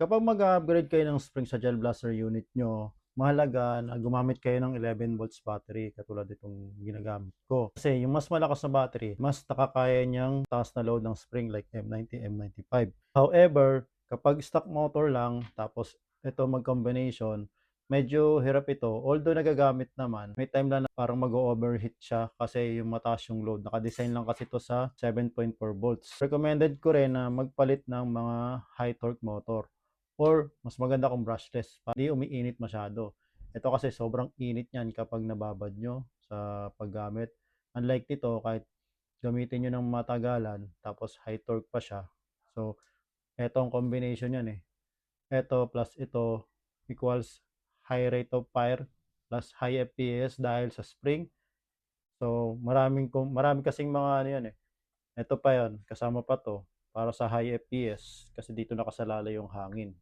Kapag mag-a-upgrade kayo ng spring sa gel blaster unit nyo, mahalaga na gumamit kayo ng 11 volts battery katulad itong ginagamit ko. Kasi yung mas malakas na battery, mas nakakaya niyang taas na load ng spring like M90, M95. However, kapag stock motor lang, tapos ito mag-combination, medyo hirap ito. Although nagagamit naman, may time lang na parang mag-overheat siya kasi yung mataas yung load. Naka-design lang kasi ito sa 7.4 volts. Recommended ko rin na magpalit ng mga high torque motor. Or mas maganda kung brushless, para di umiinit masyado. Ito kasi sobrang init niyan kapag nababad nyo sa paggamit. Unlike nito, kahit gamitin nyo ng matagalan, tapos high torque pa siya. So, etong combination yan eh. Ito plus ito equals high rate of fire plus high FPS dahil sa spring. So, marami kasing mga ano yan eh. Ito pa yon, kasama pa to para sa high FPS kasi dito nakasalalay yung hangin.